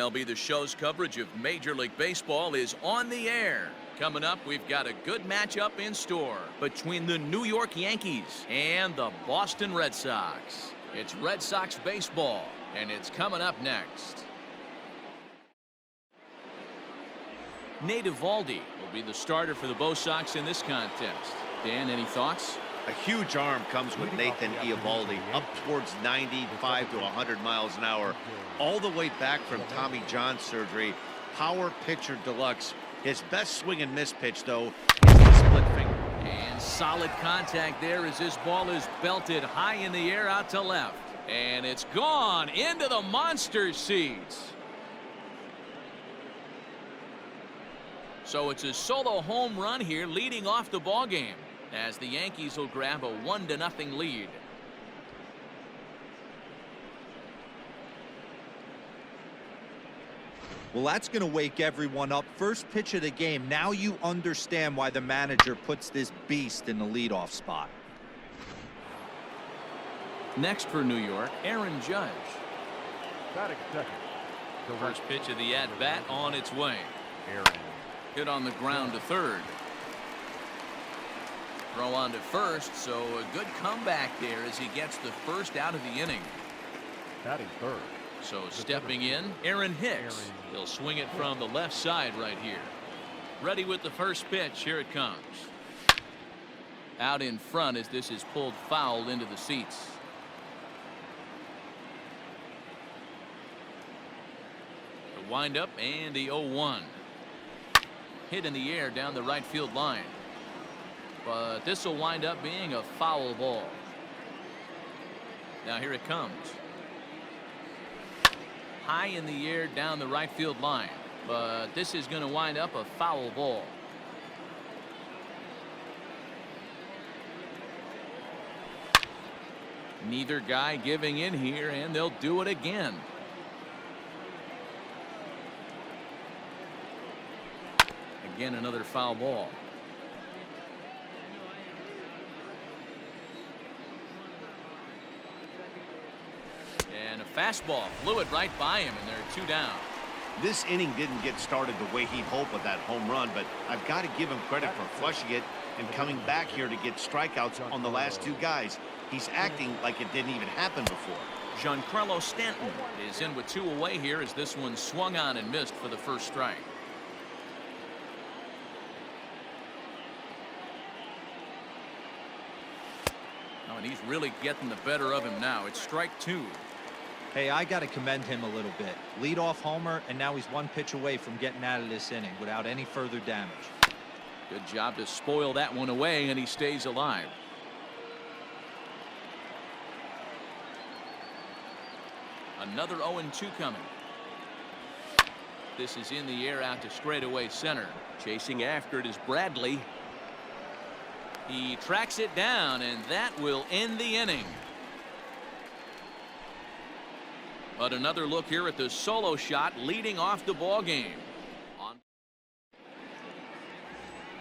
MLB The Show's coverage of Major League Baseball is on the air. Coming up, we've got a good matchup in store between the New York Yankees and the Boston Red Sox. It's Red Sox baseball, and it's coming up next. Nate Eovaldi will be the starter for the Bo Sox in this contest. Dan, any thoughts? A huge arm comes with Nathan Eovaldi, up towards 95 to 100 miles an hour, all the way back from Tommy John surgery. Power pitcher deluxe. His best swing and miss pitch, though, is the split finger. And solid contact there as this ball is belted high in the air out to left. And it's gone into the monster seats. So it's a solo home run here leading off the ball game, as the Yankees will grab a 1-0 lead. Well, that's going to wake everyone up. First pitch of the game. Now you understand why the manager puts this beast in the leadoff spot. Next for New York, Aaron Judge. Batting second. The first pitch of the at-bat on its way. Aaron. Hit on the ground to third. Throw on to first, so a good comeback there as he gets the first out of the inning. Batting third. So stepping in, Aaron Hicks. He'll swing it from the left side right here. Ready with the first pitch. Here it comes. Out in front as this is pulled foul into the seats. The windup and the 0-1. Hit in the air down the right field line. But this will wind up being a foul ball. Now here it comes. High in the air down the right field line. But this is going to wind up a foul ball. Neither guy giving in here, and they'll do it again. Again, another foul ball. And a fastball flew it right by him, and there are 2 down. This inning didn't get started the way he'd hoped with that home run, but I've got to give him credit for flushing it and coming back here to get strikeouts on the last 2 guys. He's acting like it didn't even happen before. Giancarlo Stanton is in with 2 away here as this one swung on and missed for the first strike. Oh, and he's really getting the better of him now. It's strike 2. Hey, I got to commend him a little bit. Leadoff homer, and now he's 1 pitch away from getting out of this inning without any further damage. Good job to spoil that one away, and he stays alive. Another 0-2 coming. This is in the air out to straightaway center. Chasing after it is Bradley. He tracks it down, and that will end the inning. But another look here at the solo shot leading off the ball game.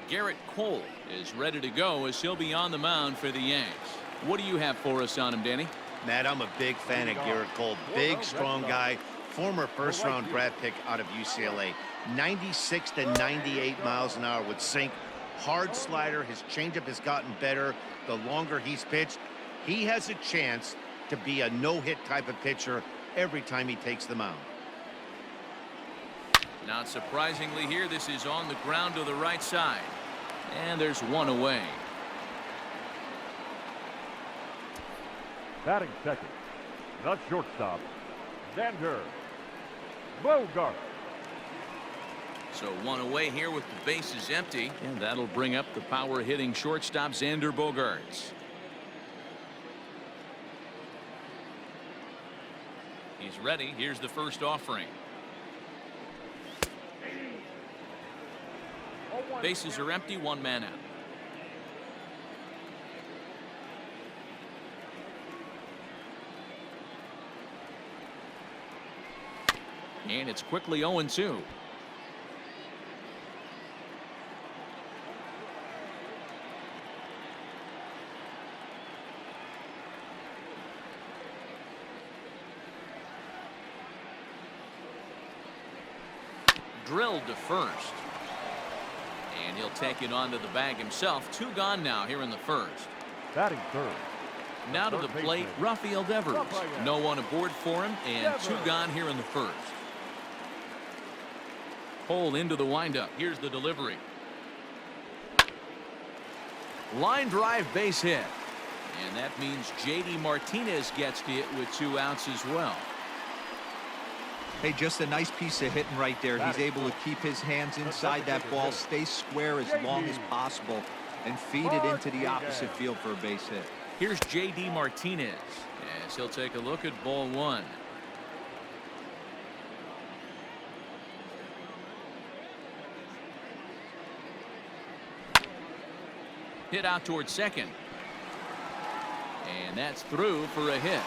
Garrett Cole is ready to go as he'll be on the mound for the Yanks. What do you have for us on him, Danny? Matt, I'm a big fan of Garrett Cole. Big, strong guy. Former first-round draft pick out of UCLA. 96 to 98 miles an hour with sink. Hard slider. His changeup has gotten better the longer he's pitched. He has a chance to be a no-hit type of pitcher every time he takes the mound. Not surprisingly here, this is on the ground to the right side. And there's 1 away. Batting second. The shortstop, Xander Bogart. So 1 away here with the bases empty. And that'll bring up the power hitting shortstop Xander Bogaerts. He's ready. Here's the first offering. Bases are empty, 1 man out. And it's quickly 0-2. drilled to first. And he'll take it onto the bag himself. 2 gone now here in the first. Batting third. Now to the plate, Rafael Devers. No one aboard for him, and 2 gone here in the first. Cole into the windup. Here's the delivery. Line drive base hit. And that means J.D. Martinez gets to it with 2 outs as well. Hey, just a nice piece of hitting right there. He's able to keep his hands inside that ball, stay square as long as possible, and feed it into the opposite field for a base hit. Here's J.D. Martinez as he'll take a look at ball 1. Hit out towards second. And that's through for a hit.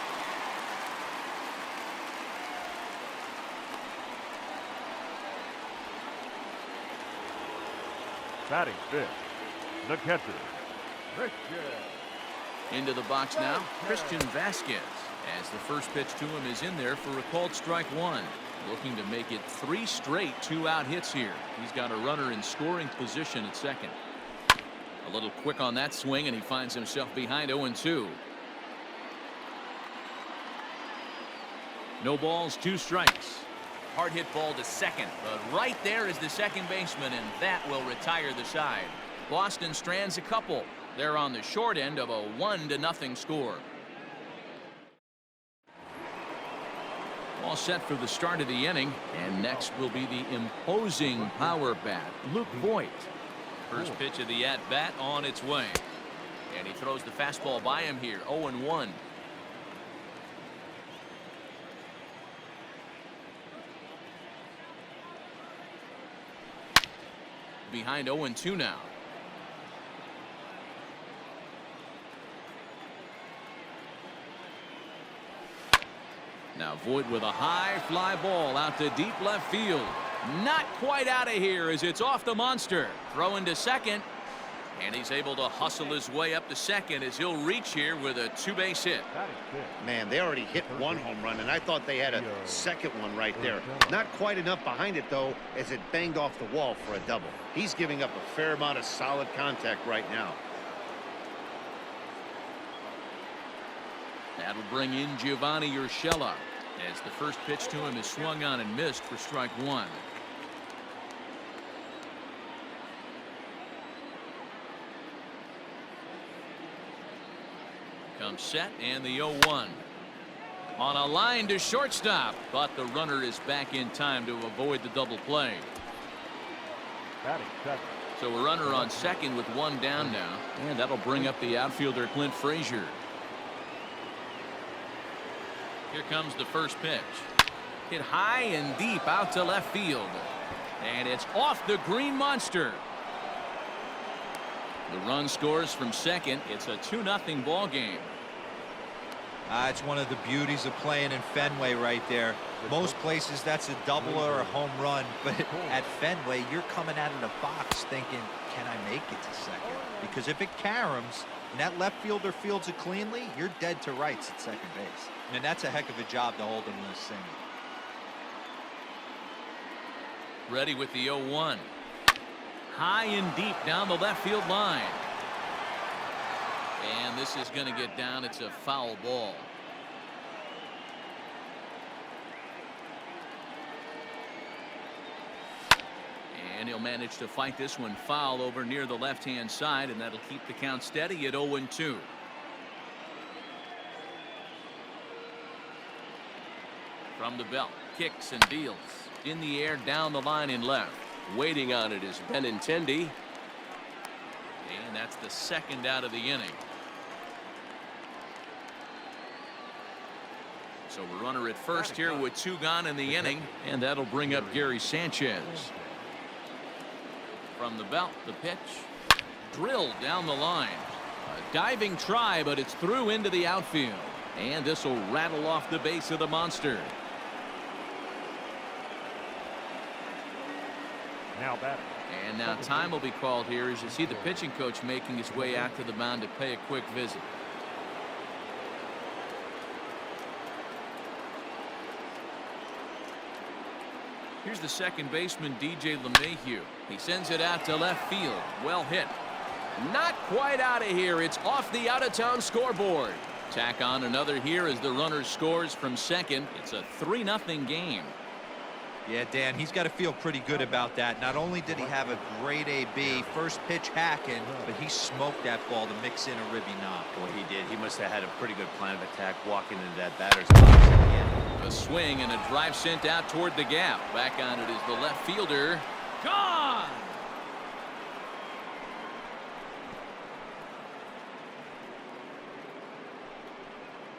Batting fifth, the catcher, Christian. Into the box now, Christian Vasquez, as the first pitch to him is in there for a called strike 1. Looking to make it 3 straight 2-out hits here. He's got a runner in scoring position at second. A little quick on that swing, and he finds himself behind 0-2. No balls, 2 strikes. Hard hit ball to second, but right there is the second baseman, and that will retire the side. Boston strands a couple. They're on the short end of a 1-0 score. All set for the start of the inning, and next will be the imposing power bat, Luke Voigt. First pitch of the at-bat on its way. And he throws the fastball by him here, 0-1. Behind 0-2 now. Now Voigt with a high fly ball out to deep left field. Not quite out of here as it's off the monster. Throw into second. And he's able to hustle his way up to second as he'll reach here with a 2-base hit. Man, they already hit 1 home run, and I thought they had a second one right there. Not quite enough behind it, though, as it banged off the wall for a double. He's giving up a fair amount of solid contact right now. That'll bring in Giovanni Urshela as the first pitch to him is swung on and missed for strike 1. Comes set and the 0-1. On a line to shortstop, but the runner is back in time to avoid the double play. So a runner on second with 1 down now, and that'll bring up the outfielder Clint Frazier. Here comes the first pitch. Hit high and deep out to left field, and it's off the green monster. The run scores from second. It's a 2-0 ball game. It's one of the beauties of playing in Fenway right there. Most places that's a double or a home run, but at Fenway you're coming out of the box thinking, can I make it to second? Because if it caroms and that left fielder fields it cleanly, you're dead to rights at second base. And that's a heck of a job to hold him in this single. Ready with the 0-1. High and deep down the left field line. And this is going to get down. It's a foul ball. And he'll manage to fight this one foul over near the left-hand side, and that'll keep the count steady at 0-2. From the belt, kicks and deals. In the air, down the line in left. Waiting on it is Benintendi. And that's the second out of the inning. So a runner at first here with 2 gone in the inning, and that'll bring up Gary Sanchez. From the belt, the pitch. Drilled down the line. A diving try, but it's through into the outfield. And this will rattle off the base of the monster. Now batting. And now time will be called here as you see the pitching coach making his way out to the mound to pay a quick visit. Here's the second baseman, DJ LeMahieu. He sends it out to left field. Well hit. Not quite out of here. It's off the out-of-town scoreboard. Tack on another here as the runner scores from second. It's a 3-0 game. Yeah, Dan, he's got to feel pretty good about that. Not only did he have a great AB, first pitch hacking, but he smoked that ball to mix in a ribby knock. Boy, he did. He must have had a pretty good plan of attack walking into that batter's box again. A swing and a drive sent out toward the gap. Back on it is the left fielder. Gone!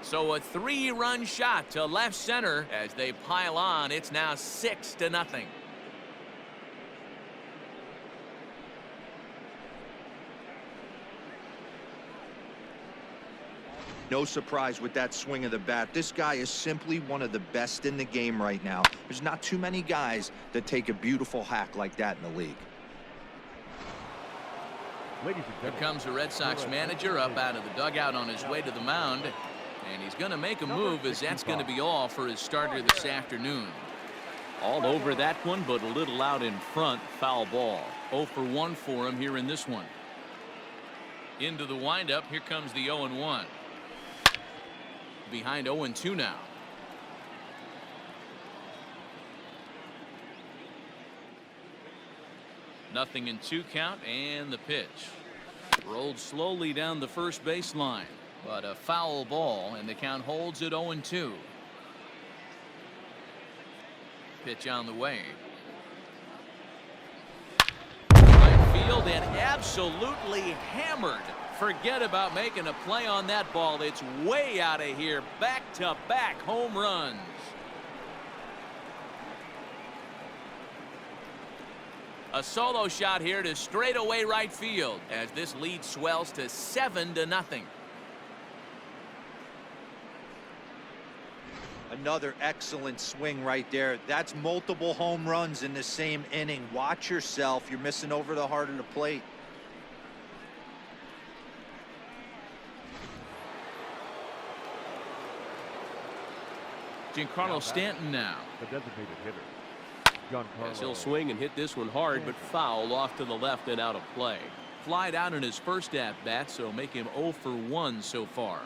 So a 3-run shot to left center as they pile on. It's now 6-0. No surprise with that swing of the bat. This guy is simply one of the best in the game right now. There's not too many guys that take a beautiful hack like that in the league. Here comes the Red Sox manager up out of the dugout on his way to the mound. And he's going to make a move, as that's going to be all for his starter this afternoon. All over that one, but a little out in front. Foul ball. 0 for 1 for him here in this one. Into the windup. Here comes the 0-1. Behind 0-2 now. Nothing in 2 count, and the pitch. Rolled slowly down the first baseline. But a foul ball, and the count holds at 0-2. Pitch on the way. Right field and absolutely hammered. Forget about making a play on that ball. It's way out of here. Back-to-back home runs. A solo shot here to straightaway right field as this lead swells to 7-0. Another excellent swing right there. That's multiple home runs in the same inning. Watch yourself. You're missing over the heart of the plate. Giancarlo Stanton now. The designated hitter. Yes, he'll swing and hit this one hard, but foul off to the left and out of play. Flied out in his first at-bat, so make him 0 for 1 so far.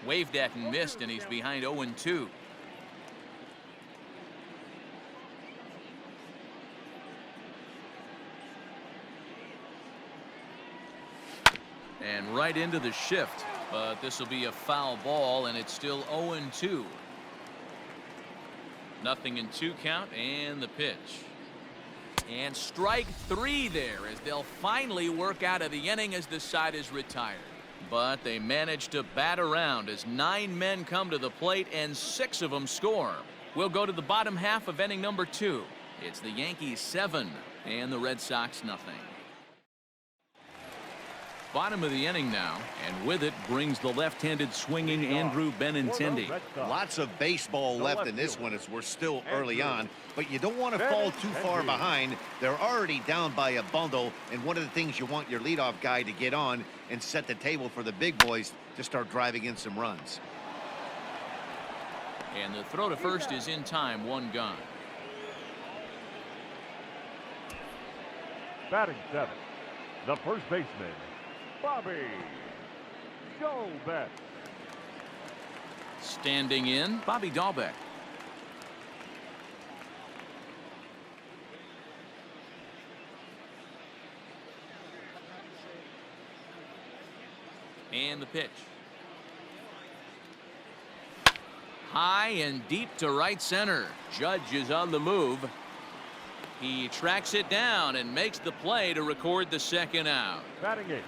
Waved at and missed, and he's behind 0-2. And right into the shift, but this will be a foul ball, and it's still 0-2. Nothing in 2 count, and the pitch. And strike 3 there as they'll finally work out of the inning as the side is retired. But they managed to bat around as 9 men come to the plate and 6 of them score. We'll go to the bottom half of inning number 2. It's the Yankees 7 and the Red Sox nothing. Bottom of the inning now, and with it brings the left-handed swinging Andrew Benintendi. Lots of baseball left in this one as we're still early on, but you don't want to fall too far behind. They're already down by a bundle, and one of the things you want your leadoff guy to get on and set the table for the big boys to start driving in some runs. And the throw to first is in time, 1 gone. Batting 7, the first baseman, Bobby Dalbec. Standing in, Bobby Dalbec. And the pitch. High and deep to right center. Judge is on the move. He tracks it down and makes the play to record the second out. Batting 8.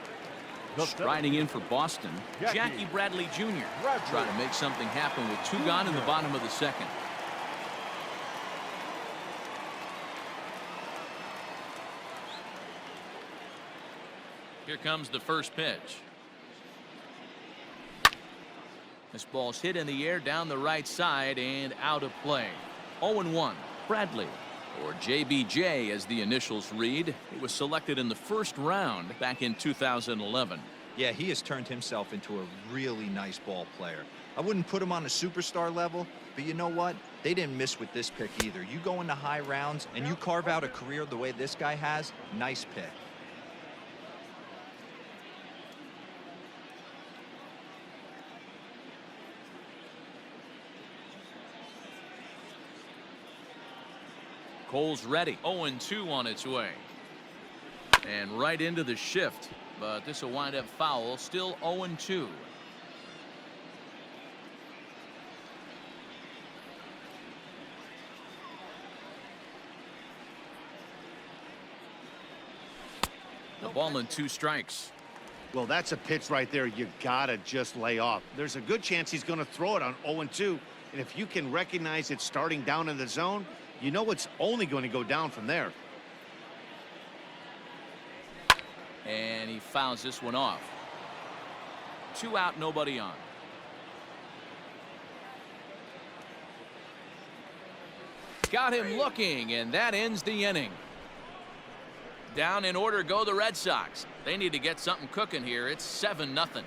Striding in for Boston, Jackie Bradley Jr. Trying to make something happen with 2 gone in the bottom of the second. Here comes the first pitch. This ball's hit in the air down the right side and out of play. 0-1. Bradley, or JBJ as the initials read. He was selected in the first round back in 2011. Yeah, he has turned himself into a really nice ball player. I wouldn't put him on a superstar level, but you know what? They didn't miss with this pick either. You go into high rounds and you carve out a career the way this guy has, nice pick. Cole's ready. 0-2 on its way. And right into the shift. But this will wind up foul. Still 0-2. The ball in 2 strikes. Well, that's a pitch right there you gotta just lay off. There's a good chance he's going to throw it on 0-2, and if you can recognize it starting down in the zone, you know it's only going to go down from there. And he fouls this one off. 2 out, nobody on. Got him looking, and that ends the inning. Down in order go the Red Sox. They need to get something cooking here. It's 7-0.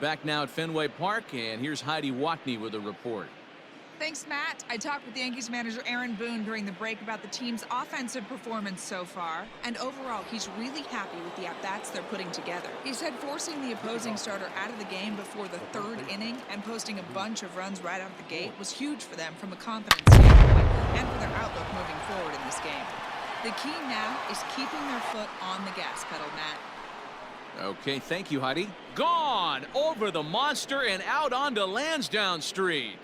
Back now at Fenway Park, and here's Heidi Watney with a report. Thanks, Matt. I talked with Yankees manager Aaron Boone during the break about the team's offensive performance so far, and overall, he's really happy with the at-bats they're putting together. He said forcing the opposing starter out of the game before the 3rd inning and posting a bunch of runs right out of the gate was huge for them from a confidence standpoint and for their outlook moving forward in this game. The key now is keeping their foot on the gas pedal, Matt. Okay, thank you, Heidi. Gone over the monster and out onto Lansdowne Street.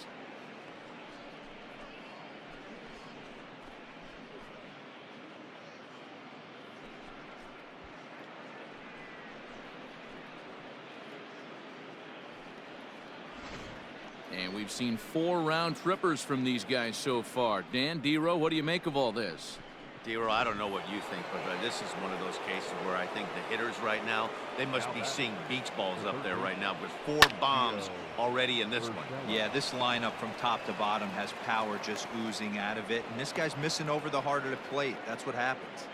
And we've seen 4 round trippers from these guys so far. Dan, Dero, what do you make of all this? Dero, I don't know what you think, but this is one of those cases where I think the hitters right now, they must be seeing beach balls up there right now with 4 bombs already in this one. Yeah, this lineup from top to bottom has power just oozing out of it, and this guy's missing over the heart of the plate. That's what happens.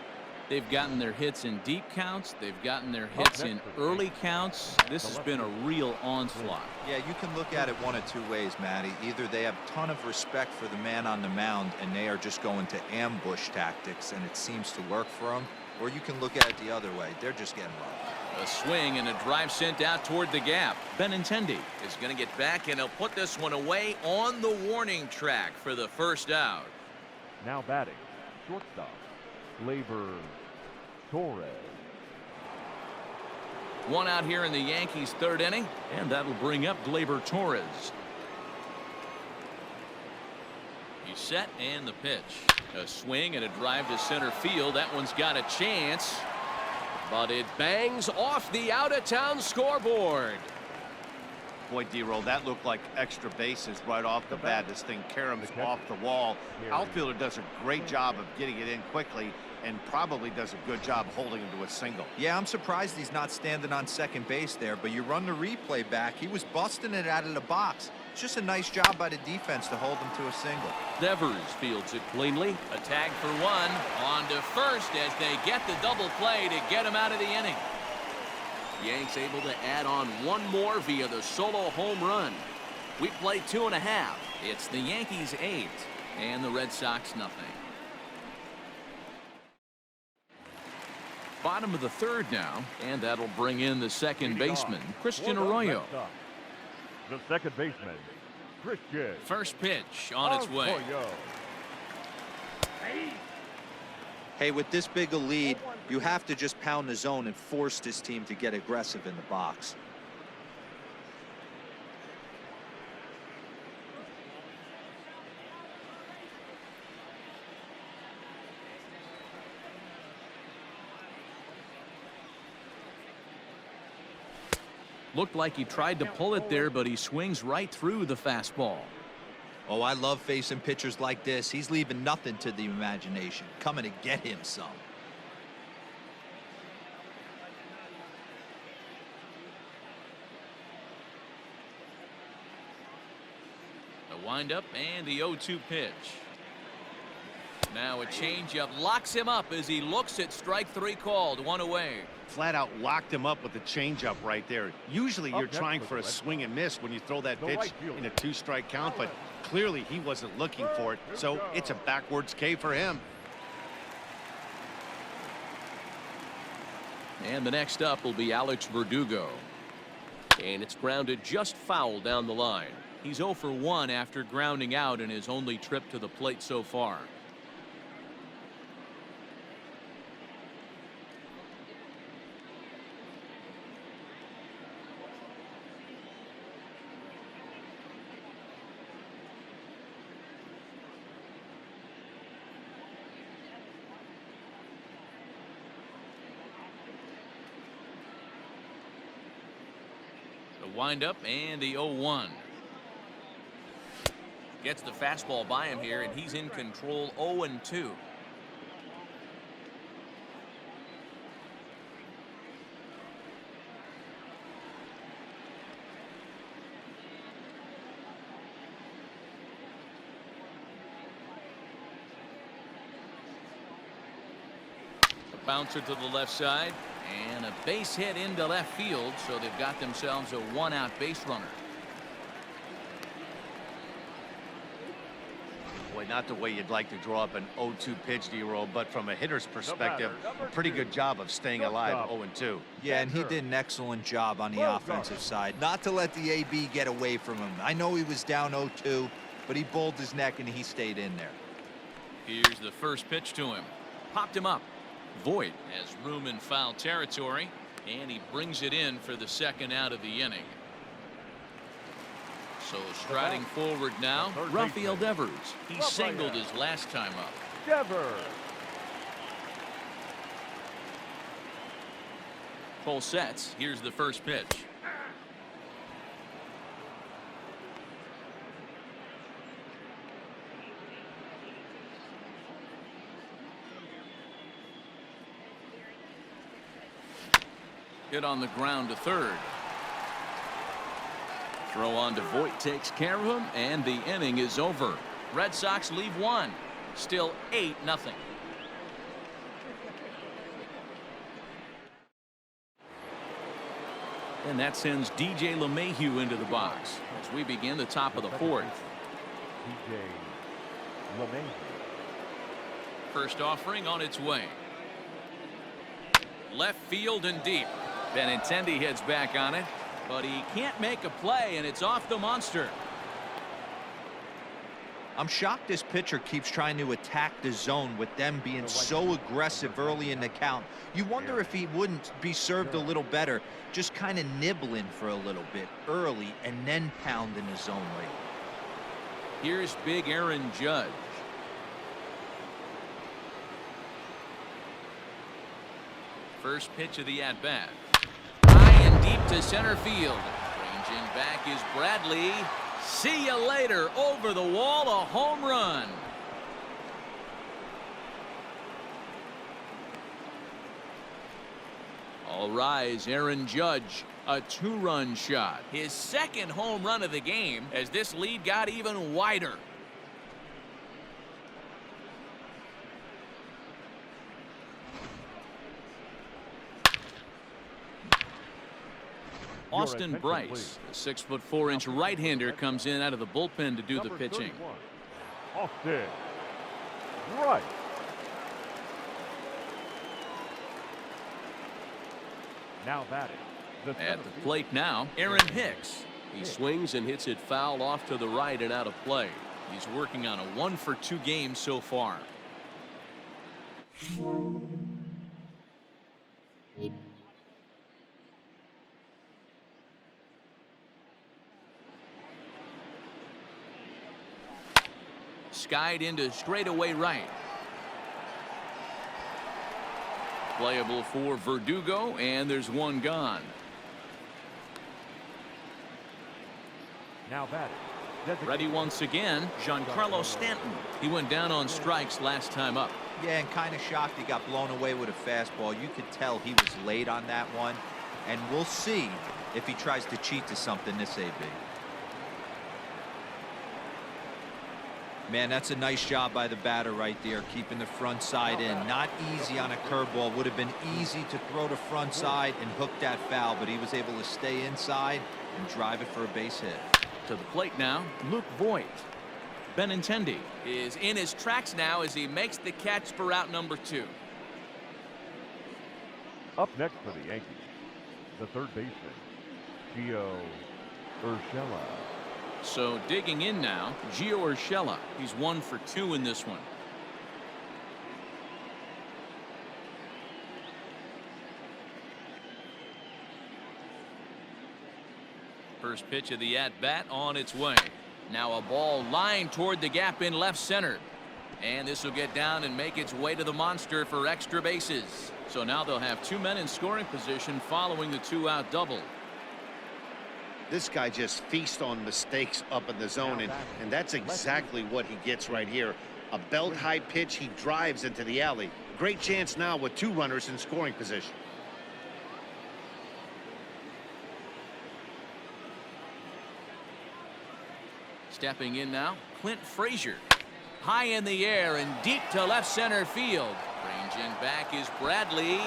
They've gotten their hits in deep counts. They've gotten their hits in early counts. This has been a real onslaught. Yeah, you can look at it one of 2 ways, Matty. Either they have a ton of respect for the man on the mound and they are just going to ambush tactics and it seems to work for them, or you can look at it the other way. They're just getting rough. A swing and a drive sent out toward the gap. Benintendi is going to get back and he'll put this one away on the warning track for the 1st out. Now batting, shortstop, Gleyber Torres. 1 out here in the Yankees' 3rd inning, and that'll bring up Gleyber Torres. He's set, and the pitch. A swing and a drive to center field. That one's got a chance, but it bangs off the out-of-town scoreboard. Boy, Dero, that looked like extra bases right off the bat. This thing caroms off the wall. Outfielder does a great job of getting it in quickly and probably does a good job holding him to a single. Yeah, I'm surprised he's not standing on second base there, but you run the replay back. He was busting it out of the box. It's just a nice job by the defense to hold him to a single. Devers fields it cleanly. A tag for 1. On to first as they get the double play to get him out of the inning. Yanks able to add on 1 more via the solo home run. We play 2.5. It's the Yankees 8 and the Red Sox nothing. Bottom of the 3rd now, and that'll bring in the second baseman, Christian Arroyo. The second baseman, Christian. First pitch on its way. Hey, with this big a lead, you have to just pound the zone and force this team to get aggressive in the box. Looked like he tried to pull it there, but he swings right through the fastball. Oh, I love facing pitchers like this. He's leaving nothing to the imagination. Coming to get him some. The windup and the 0-2 pitch. Now a changeup locks him up as he looks at strike three called. One away. Flat out locked him up with the changeup right there. Usually you're trying for a swing and miss when you throw that pitch in a 2-strike count, but clearly he wasn't looking for it, so it's a backwards K for him. And the next up will be Alex Verdugo. And it's grounded just foul down the line. He's 0 for 1 after grounding out in his only trip to the plate so far. The windup and the 0-1. Gets the fastball by him here, and he's in control. 0-2. A bouncer to the left side. And a base hit into left field, so they've got themselves a 1-out base runner. Boy, not the way you'd like to draw up an 0-2 pitch, D-roll, but from a hitter's perspective, a pretty good job of staying alive. 0-2. Yeah, and he did an excellent job on the offensive side. Not to let the AB get away from him. I know he was down 0-2, but he bowled his neck and he stayed in there. Here's the first pitch to him. Popped him up. Voit has room in foul territory, and he brings it in for the second out of the inning. So striding forward now, Rafael Devers. He singled his last time up. Devers. Full sets. Here's the first pitch. Hit on the ground to third. Throw on to Voit takes care of him, and the inning is over. Red Sox leave one. Still 8-0. And that sends DJ LeMahieu into the box as we begin the top of the fourth. DJ LeMahieu. First offering on its way. Left field and deep. Benintendi heads back on it, but he can't make a play, and it's off the monster. I'm shocked this pitcher keeps trying to attack the zone with them being so aggressive early in the count. You wonder if he wouldn't be served a little better, just kind of nibbling for a little bit early and then pounding the zone late. Here's big Aaron Judge. First pitch of the at-bat. High and deep to center field. Ranging back is Bradley. See you later. Over the wall, a home run. All rise, Aaron Judge. A 2-run shot. His second home run of the game as this lead got even wider. Austin Bryce, a 6'4" right-hander, comes in out of the bullpen to do the pitching. 31, Austin Bryce. Now batting. At the plate now, Aaron Hicks. He swings and hits it foul off to the right and out of play. He's working on a 1-for-2 game so far. Skied into straightaway right. Playable for Verdugo, and there's one gone. Now batting. Ready once again, Giancarlo Stanton. He went down on strikes last time up. Yeah, and kind of shocked he got blown away with a fastball. You could tell he was late on that one, and we'll see if he tries to cheat to something this AB. Man, that's a nice job by the batter right there, keeping the front side in. Not easy on a curveball. Would have been easy to throw the front side and hook that foul, but he was able to stay inside and drive it for a base hit. To the plate now, Luke Voigt. Benintendi is in his tracks now as he makes the catch for out number 2. Up next for the Yankees, the third baseman, Gio Urshela. So digging in now, Gio Urshela. He's 1 for 2 in this one. First pitch of the at-bat on its way. Now a ball lined toward the gap in left center. And this will get down and make its way to the monster for extra bases. So now they'll have 2 men in scoring position following the 2-out double. This guy just feasts on mistakes up in the zone, and that's exactly what he gets right here. A belt-high pitch, he drives into the alley. Great chance now with 2 runners in scoring position. Stepping in now, Clint Frazier. High in the air and deep to left center field. Ranging back is Bradley,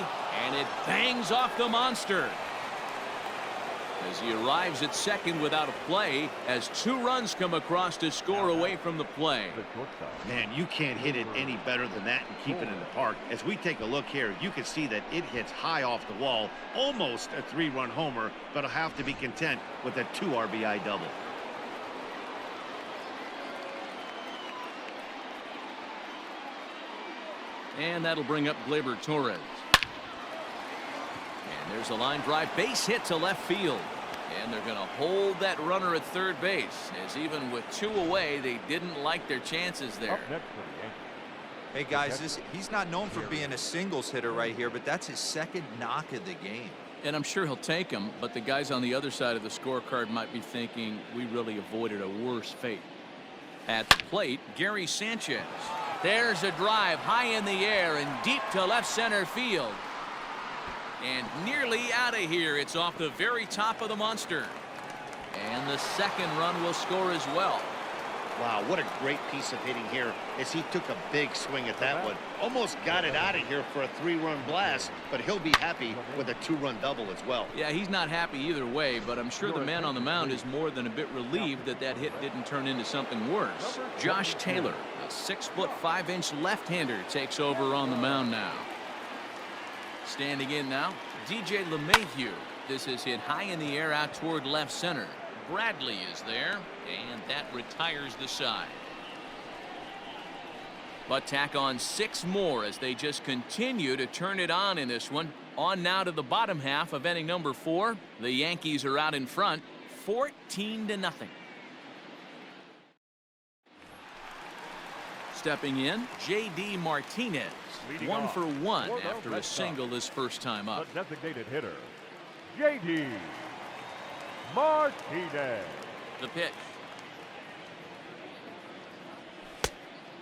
and it bangs off the monster. As he arrives at second without a play, as 2 runs come across to score away from the play. Man, you can't hit it any better than that and keep it in the park. As we take a look here, you can see that it hits high off the wall, almost a 3-run homer, but he'll have to be content with a 2 RBI double. And that'll bring up Gleyber Torres. And there's a line drive base hit to left field. And they're going to hold that runner at third base, as even with 2 away, they didn't like their chances there. Hey guys, he's not known for being a singles hitter right here, but that's his 2nd knock of the game. And I'm sure he'll take him, but the guys on the other side of the scorecard might be thinking we really avoided a worse fate. At the plate, Gary Sanchez. There's a drive high in the air and deep to left center field. And nearly out of here. It's off the very top of the monster. And the 2nd run will score as well. Wow, what a great piece of hitting here as he took a big swing at that one. Almost got it out of here for a 3-run blast, but he'll be happy with a 2-run double as well. Yeah, he's not happy either way, but I'm sure the man on the mound is more than a bit relieved that that hit didn't turn into something worse. Josh Taylor, a 6'5" left-hander, takes over on the mound now. Standing in now, DJ LeMahieu. This is hit high in the air out toward left center. Bradley is there, and that retires the side. But tack on 6 more as they just continue to turn it on in this one. On now to the bottom half of inning number 4. The Yankees are out in front, 14-0. Stepping in, J.D. Martinez. 1 for 1 after a single his first time up. The designated hitter, J.D. Martinez. The pitch.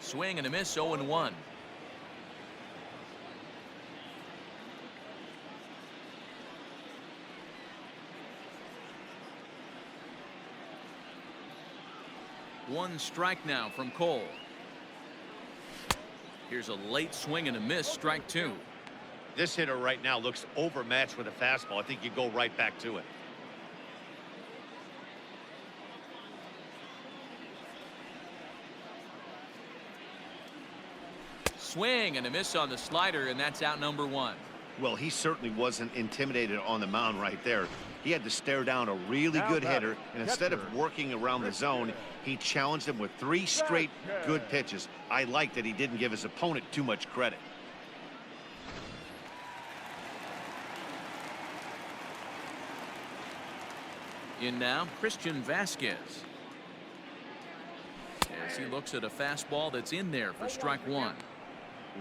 Swing and a miss, 0-1. One strike now from Cole. Here's a late swing and a miss, strike 2. This hitter right now looks overmatched with a fastball. I think you go right back to it. Swing and a miss on the slider, and that's out number 1. Well, he certainly wasn't intimidated on the mound right there. He had to stare down a really good hitter, and instead of working around the zone, he challenged him with 3 straight good pitches. I like that he didn't give his opponent too much credit. In now, Christian Vasquez. As he looks at a fastball that's in there for strike 1.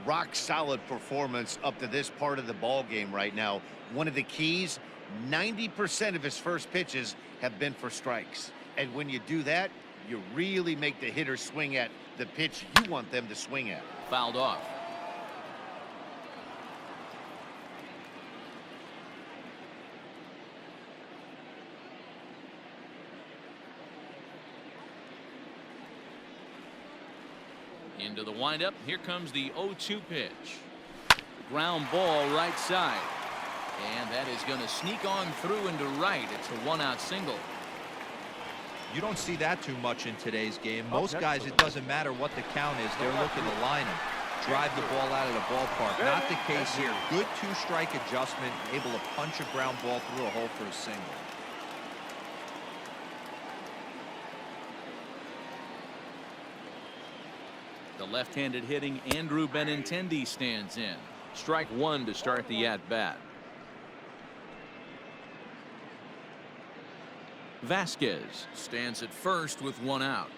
Rock solid performance up to this part of the ball game right now. One of the keys, 90% of his first pitches have been for strikes. And when you do that, you really make the hitter swing at the pitch you want them to swing at. Fouled off. Into the windup. Here comes the 0-2 pitch. Ground ball right side. And that is going to sneak on through into right. It's a 1-out single. You don't see that too much in today's game. Most guys, it doesn't matter what the count is. They're looking to line him, drive the ball out of the ballpark. Not the case here. Good two-strike adjustment, able to punch a ground ball through a hole for a single. The left-handed hitting Andrew Benintendi stands in. Strike one to start the at-bat. Vasquez stands at first with 1 out.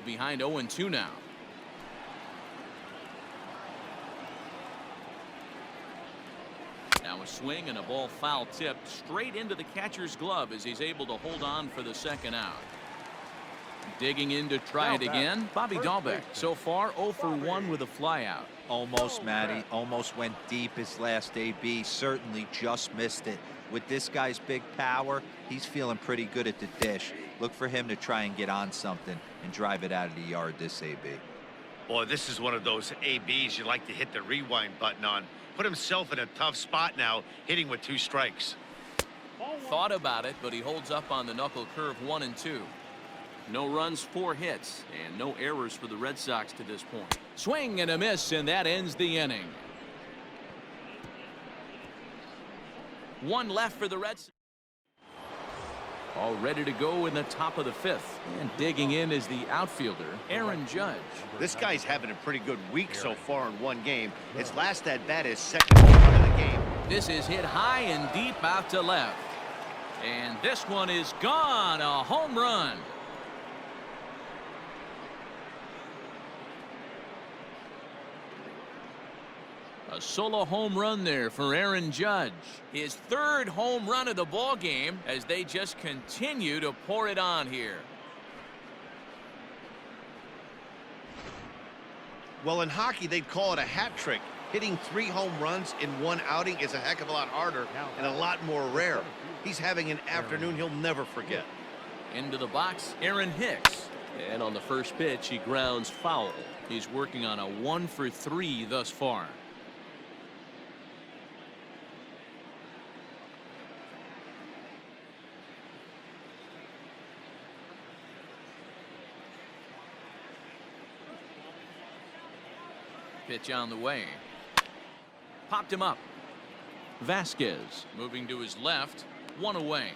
Behind 0-2 now. Now a swing and a ball foul tipped straight into the catcher's glove as he's able to hold on for the 2nd out. Digging in to try it again, Bobby Dahlbeck. So far 0 for 1 with a flyout. Almost, Matty. Almost went deep his last AB. Certainly just missed it. With this guy's big power, he's feeling pretty good at the dish. Look for him to try and get on something and drive it out of the yard this AB. Boy, this is one of those ABs you like to hit the rewind button on. Put himself in a tough spot now, hitting with 2 strikes. Thought about it, but he holds up on the knuckle curve 1 and 2. No runs, 4 hits, and no errors for the Red Sox to this point. Swing and a miss, and that ends the inning. 1 left for the Red Sox. All ready to go in the top of the 5th. And digging in is the outfielder, Aaron Judge. This guy's having a pretty good week so far in one game. His last at-bat is 2nd home run of the game. This is hit high and deep out to left. And this one is gone, a home run. A solo home run there for Aaron Judge. His 3rd home run of the ball game as they just continue to pour it on here. Well, in hockey, they'd call it a hat trick. Hitting 3 home runs in 1 outing is a heck of a lot harder and a lot more rare. He's having an afternoon he'll never forget. Into the box, Aaron Hicks. And on the first pitch, he grounds foul. He's working on a 1 for 3 thus far. Pitch on the way. Popped him up. Vasquez moving to his left. 1 away.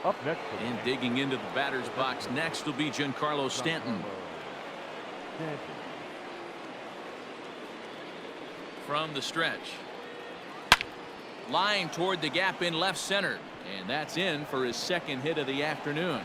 Up next. And digging into the batter's box next will be Giancarlo Stanton. From the stretch. Line toward the gap in left center. And that's in for his 2nd hit of the afternoon.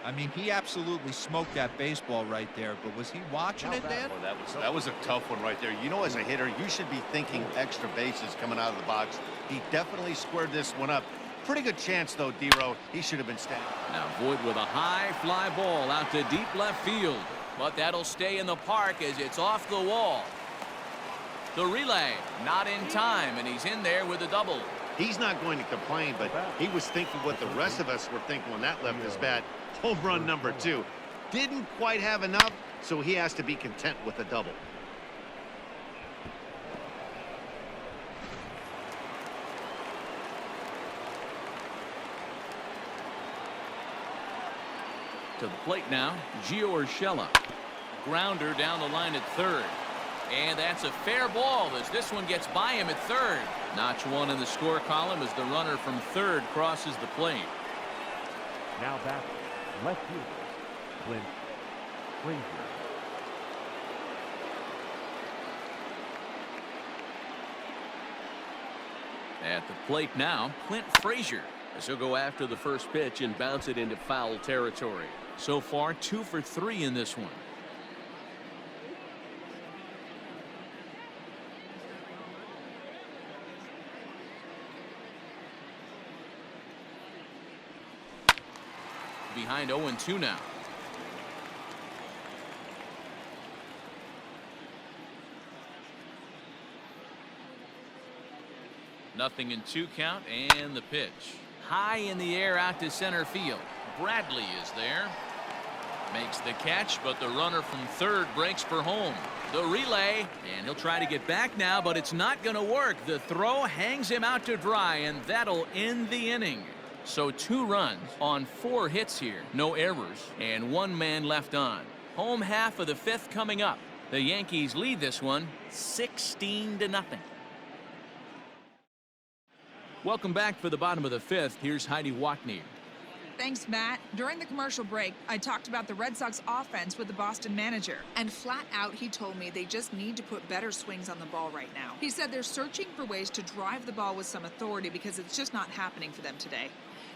I mean, he absolutely smoked that baseball right there, but was he watching it, Dan? Well, that was a tough one right there. You know, as a hitter, you should be thinking extra bases coming out of the box. He definitely squared this one up. Pretty good chance, though, D-Row. He should have been standing. Now Wood with a high fly ball out to deep left field. But that'll stay in the park as it's off the wall. The relay not in time, and he's in there with a double. He's not going to complain, but he was thinking what the rest of us were thinking when that left his bat. Home run number 2. Didn't quite have enough, so he has to be content with a double. To the plate now, Gio Urshela. Grounder down the line at 3rd. And that's a fair ball as this one gets by him at 3rd. Notch 1 in the score column as the runner from 3rd crosses the plate. Now back left fielder, Clint Frazier. At the plate now, Clint Frazier, as he'll go after the first pitch and bounce it into foul territory. So far 2 for 3 in this one. Behind 0-2 now. Nothing in 2 count, and the pitch. High in the air out to center field. Bradley is there. Makes the catch, but the runner from third breaks for home. The relay, and he'll try to get back now, but it's not going to work. The throw hangs him out to dry, and that'll end the inning. So 2 runs on 4 hits here. No errors, and 1 man left on. Home half of the 5th coming up. The Yankees lead this one 16-0. Welcome back for the bottom of the 5th. Here's Heidi Watney. Thanks, Matt. During the commercial break, I talked about the Red Sox offense with the Boston manager. And flat out, he told me they just need to put better swings on the ball right now. He said they're searching for ways to drive the ball with some authority because it's just not happening for them today.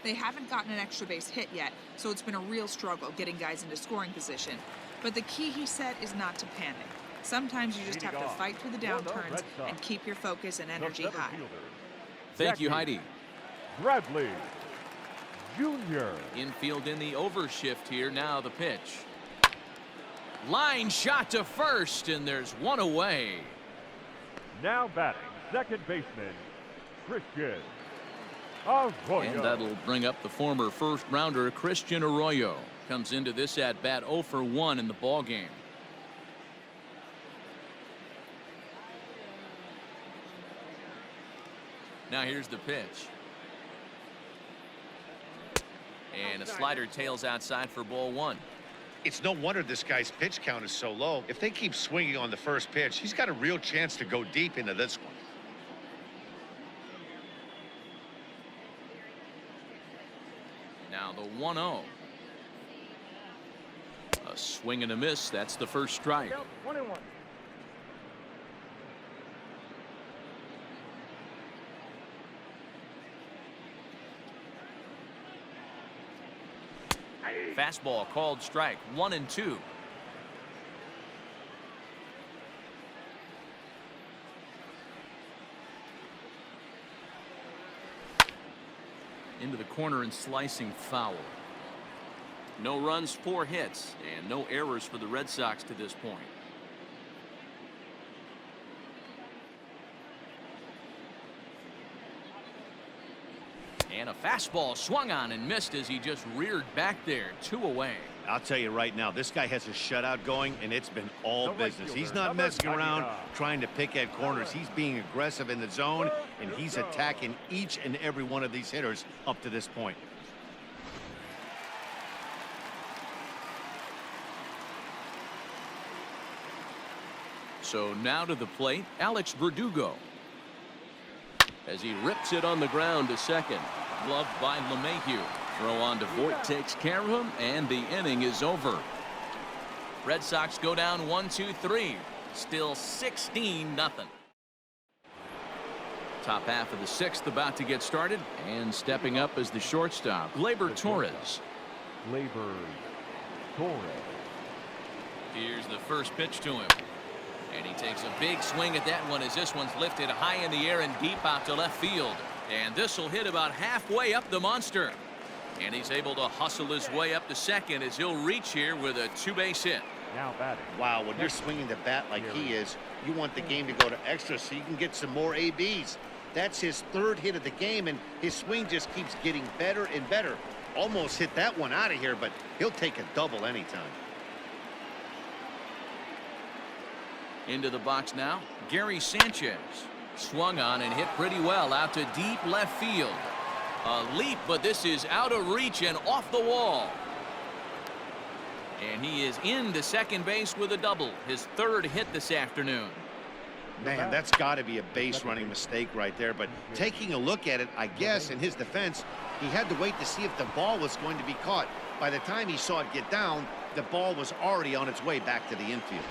They haven't gotten an extra base hit yet, so it's been a real struggle getting guys into scoring position. But the key, he said, is not to panic. Sometimes you just have to fight through the downturns and keep your focus and energy high. Thank you, Heidi. Bradley Jr. Infield in the overshift here. Now the pitch. Line shot to first, and there's 1 away. Now batting, second baseman, Christian Arroyo. And that'll bring up the former first-rounder, Christian Arroyo. Comes into this at-bat 0 for 1 in the ballgame. Now here's the pitch. And a slider tails outside for ball 1. It's no wonder this guy's pitch count is so low. If they keep swinging on the first pitch, he's got a real chance to go deep into this one. Now the 1-0. A swing and a miss. That's the first strike. 1-1. Fastball called strike. 1-2. Into the corner and slicing foul. No runs, 4 hits, and no errors for the Red Sox to this point. And a fastball swung on and missed as he just reared back there. 2 away. I'll tell you right now, this guy has a shutout going, and it's been all business. He's not messing around trying to pick at corners. He's being aggressive in the zone, and he's attacking each and every one of these hitters up to this point. So now to the plate, Alex Verdugo. As he rips it on the ground to second. Gloved by LeMahieu. Throw on to Voit takes care of him, and the inning is over. Red Sox go down 1-2-3. Still 16-0. Top half of the 6th about to get started, and stepping up as the shortstop, Gleyber Torres. Gleyber Torres. Here's the first pitch to him. And he takes a big swing at that one as this one's lifted high in the air and deep out to left field. And this will hit about halfway up the monster. And he's able to hustle his way up to second as he'll reach here with a 2-base hit. Now batting. Wow, when you're swinging the bat like he is, you want the game to go to extra so you can get some more ABs. That's his 3rd hit of the game, and his swing just keeps getting better and better. Almost hit that one out of here, but he'll take a double anytime. Into the box now, Gary Sanchez. Swung on and hit pretty well out to deep left field. A leap, but this is out of reach and off the wall. And he is into second base with a double. His 3rd hit this afternoon. Man, that's got to be a base running mistake right there. But taking a look at it, I guess in his defense, he had to wait to see if the ball was going to be caught. By the time he saw it get down, the ball was already on its way back to the infield.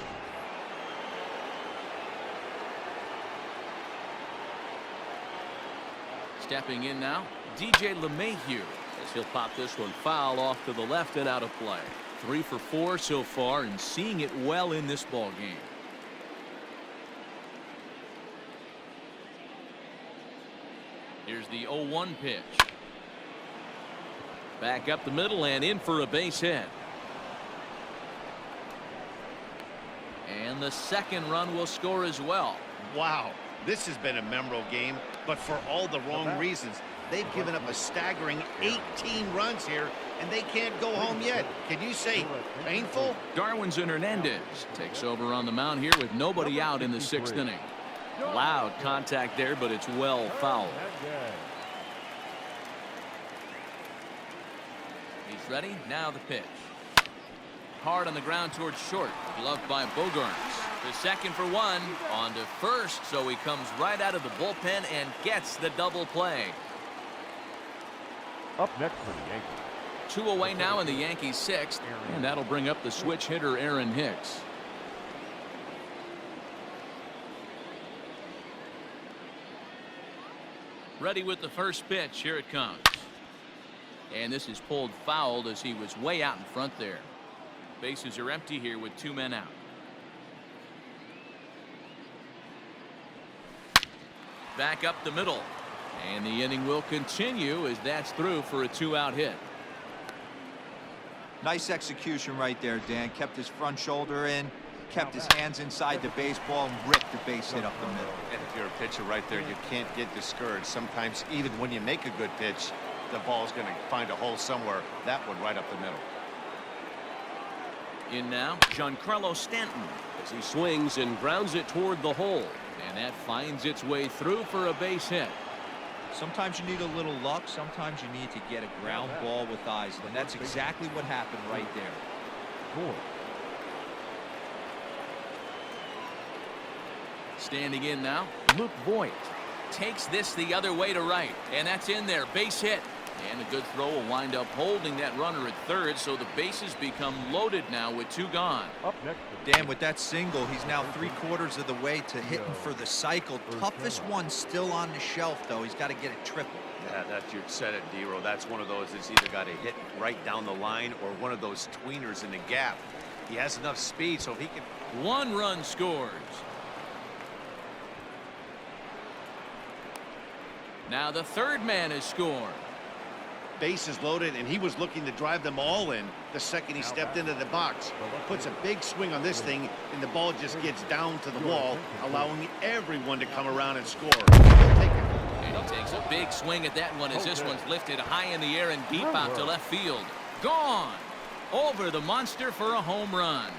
Stepping in now, DJ LeMahieu, as he'll pop this one foul off to the left and out of play. 3 for 4 so far, and seeing it well in this ball game. Here's the 0-1 pitch. Back up the middle and in for a base hit. And the second run will score as well. Wow, This has been a memorable game, but for all the wrong reasons. They've given up a staggering 18 runs here, and they can't go home yet. Can you say painful? Darwinson Hernandez takes over on the mound here with nobody out in the 6th inning. Loud contact there, but it's well fouled. He's ready. Now the pitch. Hard on the ground towards short. Gloved by Bogarts. The second for one. On to first, so he comes right out of the bullpen and gets the double play. Up next for the Yankees. 2 away now in the Yankees 6th, and that'll bring up the switch hitter Aaron Hicks. Ready with the first pitch. Here it comes. And this is pulled fouled as he was way out in front there. Bases are empty here with 2 men out. Back up the middle. And the inning will continue as that's through for a 2-out hit. Nice execution right there, Dan. Kept his front shoulder in, kept his hands inside the baseball, and ripped the base hit up the middle. And if you're a pitcher right there, you can't get discouraged. Sometimes, even when you make a good pitch, the ball's going to find a hole somewhere. That one right up the middle. In now, Giancarlo Stanton. As he swings and grounds it toward the hole. And that finds its way through for a base hit. Sometimes you need a little luck. Sometimes you need to get a ground ball with eyes. And that's exactly what happened right there. Cool. Standing in now, Luke Voigt takes this the other way to right. And that's in there. Base hit. And a good throw will wind up holding that runner at third, so the bases become loaded now with 2 gone. Up next. Dan, with that single, he's now 3/4 of the way to hitting for the cycle. Toughest one still on the shelf, though. He's got to get it triple. Yeah, that's you said it, D-Row. That's one of those that's either got to hit right down the line or one of those tweeners in the gap. He has enough speed, so if he can. 1 run scores. Now the third man has scored. Bases loaded, and he was looking to drive them all in the second he stepped into the box. Puts a big swing on this thing, and the ball just gets down to the wall, allowing everyone to come around and score. He'll take it. And he takes a big swing at that one as this one's lifted high in the air and deep out to left field. Gone. Over the monster for a home run.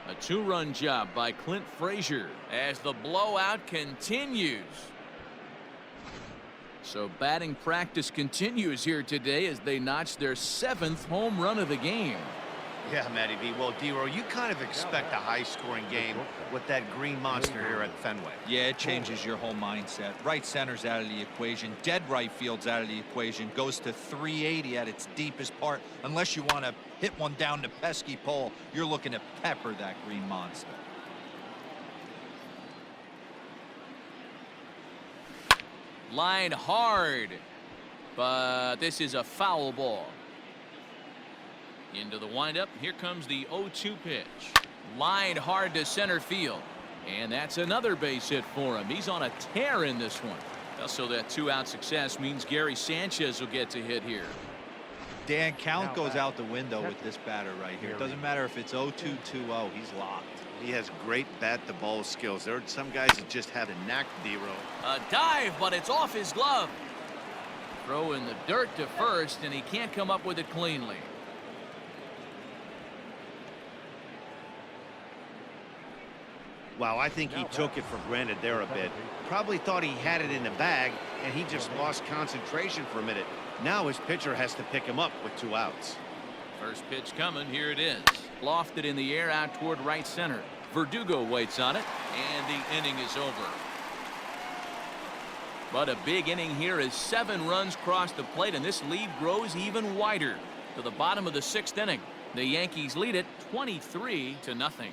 A 2-run job by Clint Frazier as the blowout continues. So batting practice continues here today as they notch their 7th home run of the game. Yeah, Matty B. Well, D-Row, you kind of expect a high-scoring game with that green monster here at Fenway. Yeah, it changes your whole mindset. Right center's out of the equation. Dead right field's out of the equation. Goes to 380 at its deepest part. Unless you want to hit one down the pesky pole, you're looking to pepper that green monster. Line hard, but this is a foul ball. Into the windup. Here comes the 0-2 pitch. Line hard to center field. And that's another base hit for him. He's on a tear in this one. Also, that 2-out success means Gary Sanchez will get to hit here. Dan, count goes out the window with this batter right here. It doesn't matter if it's 0-2, 2-0. He's locked. He has great bat-to-ball skills. There are some guys that just have a knack, D-Row. A dive, but it's off his glove. Throw in the dirt to first, and he can't come up with it cleanly. Wow, I think he took it for granted there a bit. Probably thought he had it in the bag, and he just lost concentration for a minute. Now his pitcher has to pick him up with 2 outs. First pitch coming. Here it is. Lofted in the air out toward right center. Verdugo waits on it, and the inning is over. But a big inning here as 7 runs cross the plate, and this lead grows even wider. To the bottom of the 6th inning, the Yankees lead it 23-0.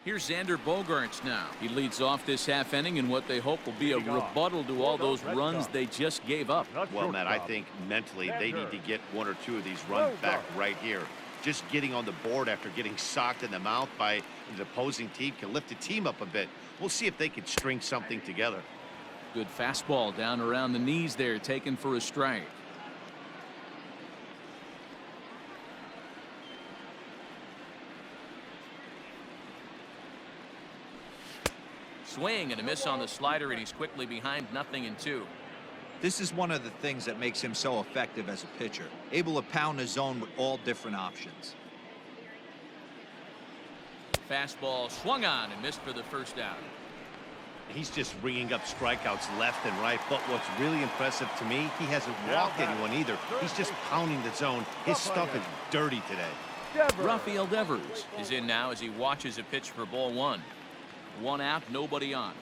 Here's Xander Bogaerts now. He leads off this half inning in what they hope will be a rebuttal to all those runs they just gave up. Well, Matt, I think mentally they need to get 1 or 2 of these runs back right here. Just getting on the board after getting socked in the mouth by the opposing team can lift the team up a bit. We'll see if they can string something together. Good fastball down around the knees there, taken for a strike. swing and a miss on the slider, and he's quickly behind 0-2. This is one of the things that makes him so effective as a pitcher, able to pound the zone with all different options. Fastball swung on and missed for the first out. He's just ringing up strikeouts left and right, but what's really impressive to me, he hasn't walked anyone either. He's just pounding the zone. His stuff is dirty today. Rafael Devers is in now as he watches a pitch for ball one. 1 out, nobody on.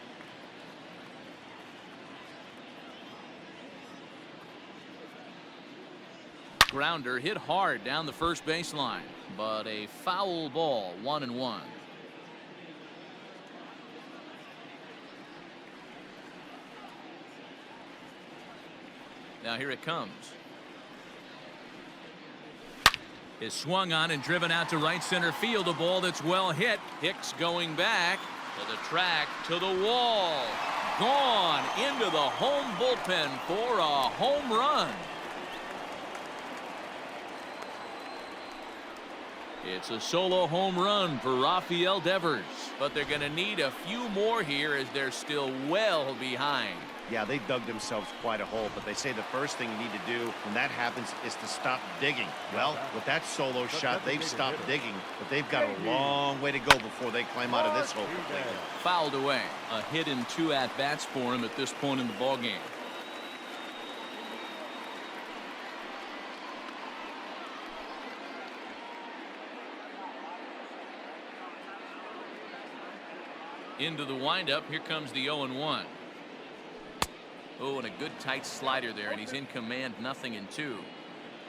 Grounder hit hard down the first baseline, but a foul ball, 1-1. Now here it comes. Is swung on and driven out to right center field. A ball that's well hit. Hicks going back to the track, to the wall. Gone into the home bullpen for a home run. It's a solo home run for Rafael Devers, but they're going to need a few more here as they're still well behind. Yeah, they dug themselves quite a hole, but they say the first thing you need to do when that happens is to stop digging. Well, with that solo shot, they've stopped digging, but they've got a long way to go before they climb out of this hole completely. Fouled away. A hit and 2 at-bats for him at this point in the ballgame. Into the windup. Here comes the 0-1. Oh, and a good tight slider there, and he's in command, 0-2.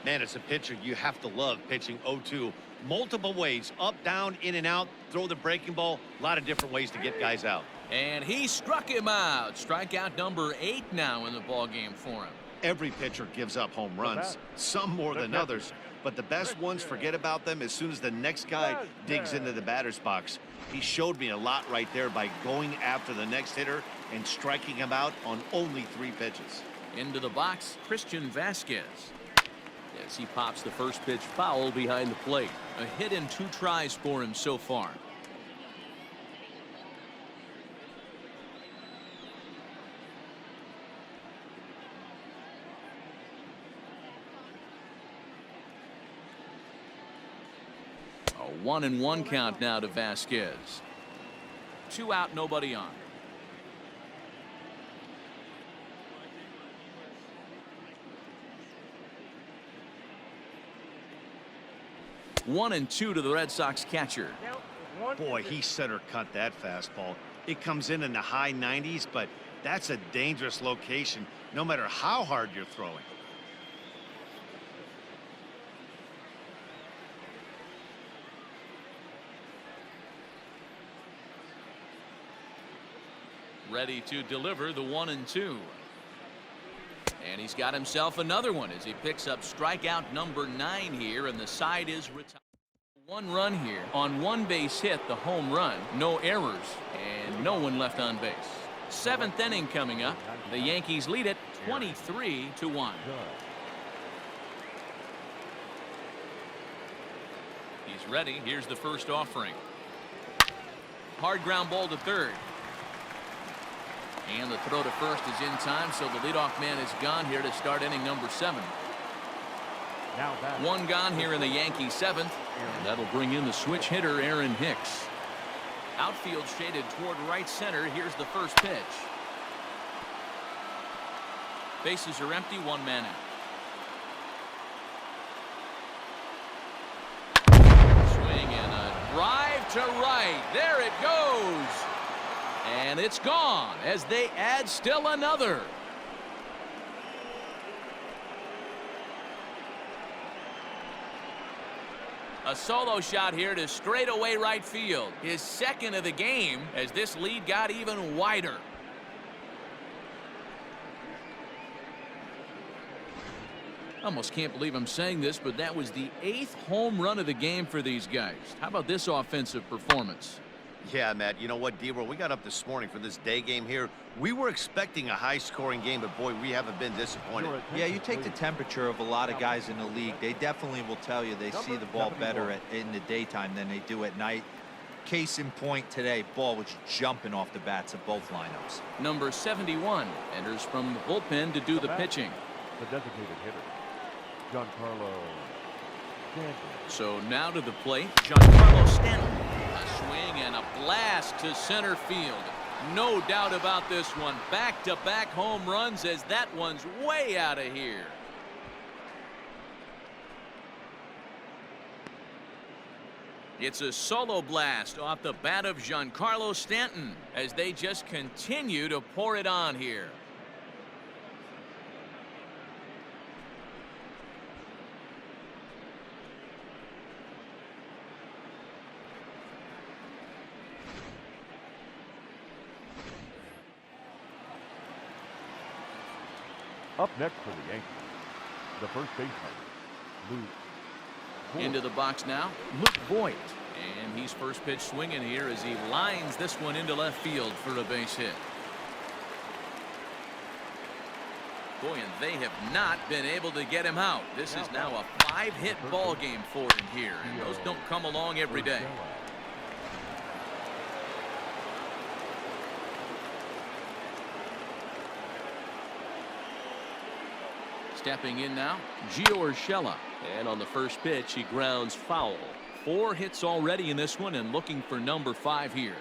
Man, as a pitcher, you have to love pitching 0-2 multiple ways, up, down, in and out, throw the breaking ball, a lot of different ways to get guys out. And he struck him out. Strikeout number 8 now in the ballgame for him. Every pitcher gives up home runs, some more than others, but the best ones forget about them as soon as the next guy digs into the batter's box. He showed me a lot right there by going after the next hitter and striking him out on only 3 pitches. Into the box, Christian Vasquez. As he pops the first pitch foul behind the plate. A hit and 2 tries for him so far. A 1-1 count now to Vasquez. 2 out, nobody on. One and 2 to the Red Sox catcher. Boy, he center cut that fastball. It comes in the high 90s, but that's a dangerous location no matter how hard you're throwing. Ready to deliver the 1-2. And he's got himself another one as he picks up strikeout number 9 here, and the side is retired. 1 run here on 1 base hit, the home run, no errors, and no one left on base. 7th inning coming up. The Yankees lead it 23-1. He's ready. Here's the first offering. Hard ground ball to third. And the throw to first is in time, so the leadoff man is gone here to start inning number 7. 1 gone here in the Yankee 7th, and that'll bring in the switch hitter Aaron Hicks. Outfield shaded toward right center. Here's the first pitch. Bases are empty, 1 man out. Swing and a drive to right. There it goes. And it's gone as they add still another. A solo shot here to straightaway right field. His 2nd of the game as this lead got even wider. Almost can't believe I'm saying this, but that was the 8th home run of the game for these guys. How about this offensive performance? Yeah, Matt, you know what, D-Roll, we got up this morning for this day game here. We were expecting a high-scoring game, but, boy, we haven't been disappointed. Yeah, you take the temperature of a lot of guys in the league. They definitely will tell you they see the ball better in the daytime than they do at night. Case in point today, ball was jumping off the bats of both lineups. Number 71 enters from the bullpen to do the pitching. The designated hitter, Giancarlo Stanton. So now to the plate, Giancarlo Stanton. A swing and a blast to center field. No doubt about this one. Back-to-back home runs as that one's way out of here. It's a solo blast off the bat of Giancarlo Stanton as they just continue to pour it on here. Up next for the Yankees, the first baseman, Luke Voit. Into the box now, Luke Voit. And he's first pitch swinging here as he lines this one into left field for a base hit. Boy, and they have not been able to get him out. This is now a 5-hit ball game for him here, and those don't come along every day. Stepping in now, Gio Urshela. And on the first pitch, he grounds foul. 4 hits already in this one and looking for number 5 here.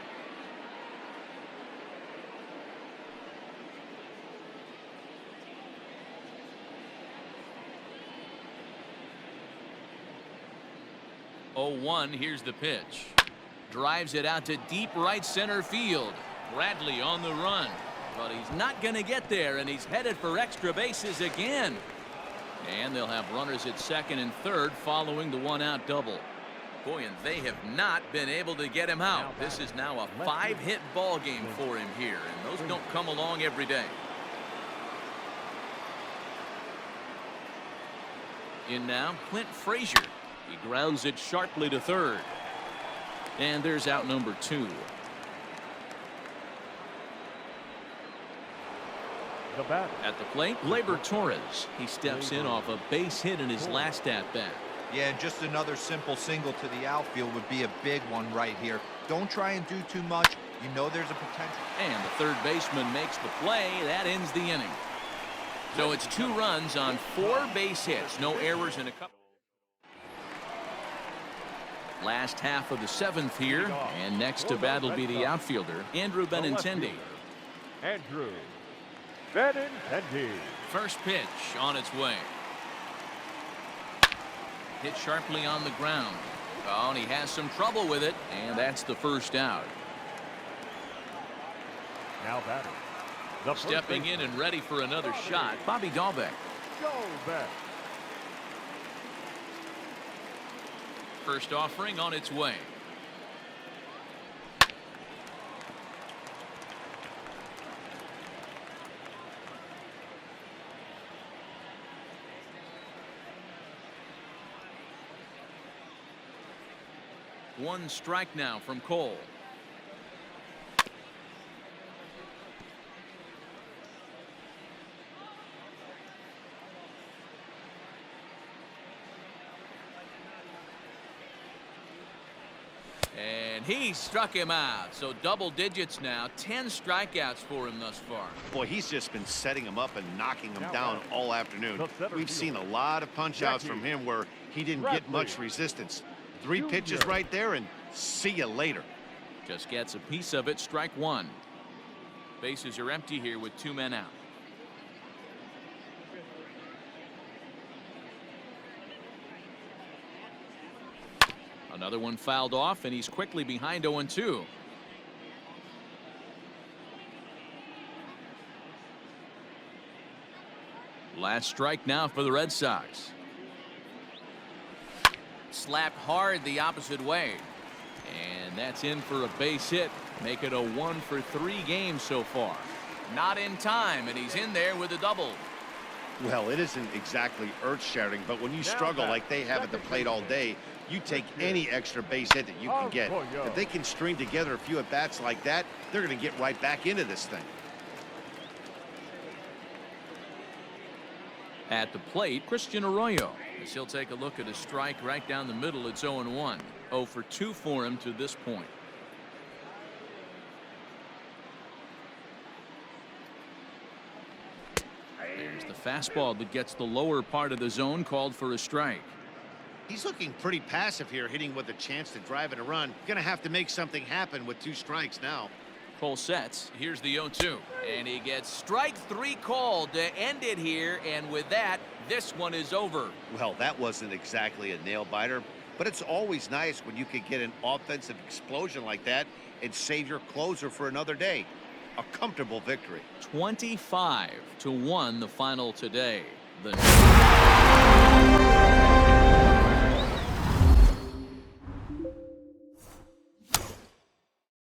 Oh, 1, here's the pitch. Drives it out to deep right center field. Bradley on the run. But he's not going to get there, and he's headed for extra bases again. And they'll have runners at second and third following the 1-out double. Boy, and they have not been able to get him out. This is now a 5-hit ball game for him here, and those don't come along every day. In now, Clint Frazier. He grounds it sharply to third. And there's out number 2. The batter. At the plate, Gleyber Torres. He steps in off a base hit in his last at-bat. Yeah, and just another simple single to the outfield would be a big one right here. Don't try and do too much. You know there's a potential. And the third baseman makes the play. That ends the inning. So it's 2 runs on 4 base hits. No errors in a couple. Last half of the 7th here. And next to bat will be the outfielder, Andrew Benintendi. Andrew Benintendi. First pitch on its way. Hit sharply on the ground. Oh, and he has some trouble with it, and that's the first out. Now batting. Stepping in and ready for another shot, Bobby Dahlbeck. Dahlbeck. First offering on its way. One strike now from Cole. And he struck him out. So double digits now. 10 strikeouts for him thus far. Boy, he's just been setting him up and knocking him down all afternoon. We've seen a lot of punch-outs from him where he didn't get much resistance. 3 pitches right there, and see you later. Just gets a piece of it. Strike 1. Bases are empty here with 2 men out. Another one fouled off, and he's quickly behind 0-2. Last strike now for the Red Sox. Slapped hard the opposite way. And that's in for a base hit. Make it a 1-for-3 game so far. Not in time, and he's in there with a double. Well, it isn't exactly earth-shattering, but when you struggle like they have at the plate all day, you take any extra base hit that you can get. If they can string together a few at-bats like that, they're going to get right back into this thing. At the plate, Christian Arroyo. As he'll take a look at a strike right down the middle. It's 0-1. 0-for-2 for him to this point. There's the fastball that gets the lower part of the zone, called for a strike. He's looking pretty passive here, hitting with a chance to drive in a run. Gonna have to make something happen with 2 strikes now. Cole sets. Here's the 0-2. And he gets strike 3 called to end it here. And with that, this one is over. Well, that wasn't exactly a nail-biter, but it's always nice when you can get an offensive explosion like that and save your closer for another day. A comfortable victory. 25-1 the final today. The